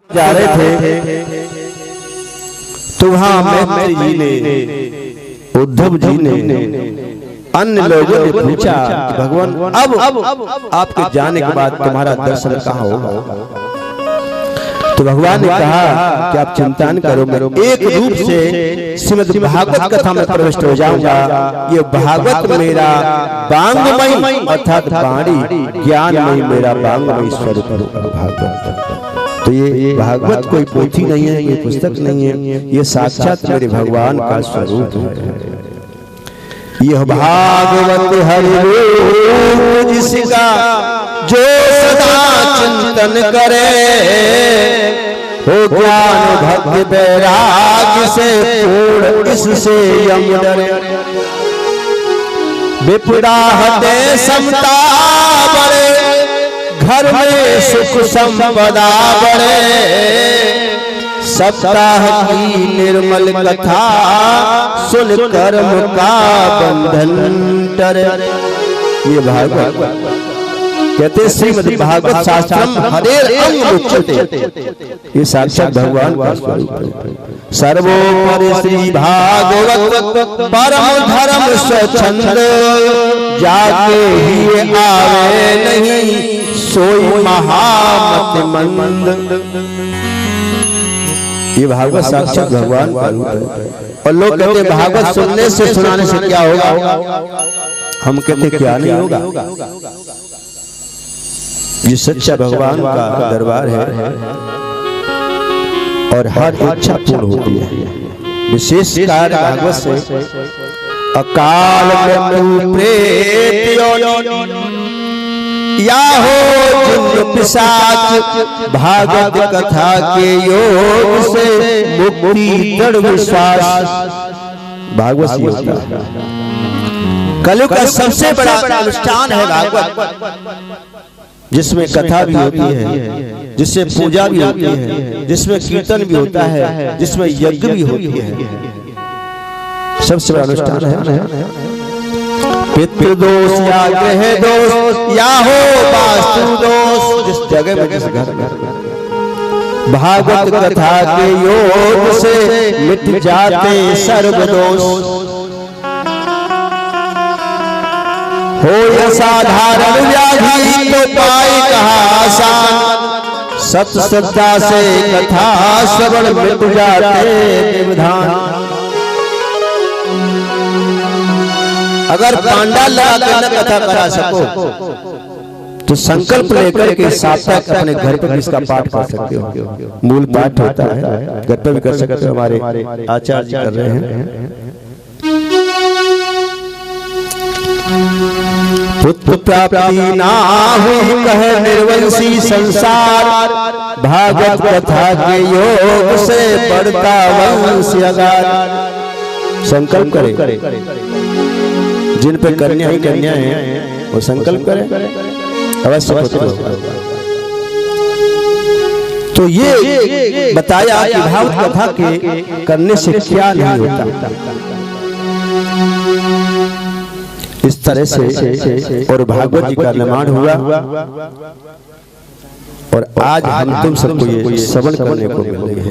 जा रहे थे तो वहां मैत्री जी ने, उद्धव जी ने, अन्य लोगों ने पूछा भगवान अब आपके जाने के बाद तुम्हारा दर्शन कहाँ होगा। तो भगवान ने कहा कि आप चिंता न करो, मैं एक रूप से श्रीमद् भागवत कथा में प्रविष्ट हो जाऊंगा। ये भागवत मेरा वांगमय अर्थात वाणी ज्ञानमय मेरा वांगमय स्वरूप भागवत। तो ये भागवत कोई पोथी नहीं है, ये पुस्तक नहीं है, ये साक्षात मेरे भगवान का स्वरूप है। यह भागवत हरि रूप जिसका जो सदा चिंतन करे, हो ज्ञान भक्ति वैराग्य से पूर्ण इससे यम डरे। विपदा हटे समता बड़े, घर में सुख संपदा बढ़े। सप्ताह की निर्मल कथा सुन कर्म का बंधन टरे। ये भागवत कहते श्रीमद् भागवत शास्त्रम हरेर अंग उच्यते। ये साक्षात भगवान का स्वरूप है। सर्वोपरि श्री भागवत परम धर्म स्वच्छंद, जाके ही आवे नहीं सोई महामत मंद। ये भागवत साक्षात भगवान का रूप है। और लोग कहते हैं भागवत सुनने से सुनाने से क्या होगा, हम कहते क्या नहीं होगा। ये सच्चा भगवान का दरबार है और हर इच्छा पूर्ण होती है। विशेष कार्य भागवत से अकाल मृत्यु प्रेत या हो जिन पिशाच, भागवत कथा के योग से मुक्ति दृढ़ विश्वास। भागवत से होता है। कलयुग का सबसे बड़ा अनुष्ठान है भागवत, जिसमें कथा भी होती है, जिसमें पूजा भी होती है, जिसमें कीर्तन भी होता है, जिसमें यज्ञ भी होती है। सबसे बड़ा अनुष्ठान है। पितृदोष या ग्रह दोष या हो वास्तु दोष, जिस जगह में जिस घर में भागवत कथा के योग से मिट जाते सर्व दोष। हो असाधारण व्याधि तो पाए कहा आसान, सत श्रद्धा से कथा श्रवण मिट जाते विधान। अगर पांडाल लगा कर कथा करा सको तो संकल्प लेकर के सार्थक अपने घर पर इसका पाठ कर सकते हो। मूल पाठ होता है, घर पर भी कर सकते हो। हमारे आचार्य जी कर रहे हैं। पुत्र प्राप्ति ना हुई कहे निर्वंशी संसार, भागवत कथा के योग से बढ़ता वंश अगार। संकल्प करे, जिन पे कन्या ही कन्या है वो संकल्प करे, अवश्य पुत्र होगा। तो ये बताया कि भागवत कथा के करने से क्या नहीं होता। इस तरह से और भागवत जी का निर्माण हुआ और आज हम तुम सबको ये श्रवण करने को मिल रही है।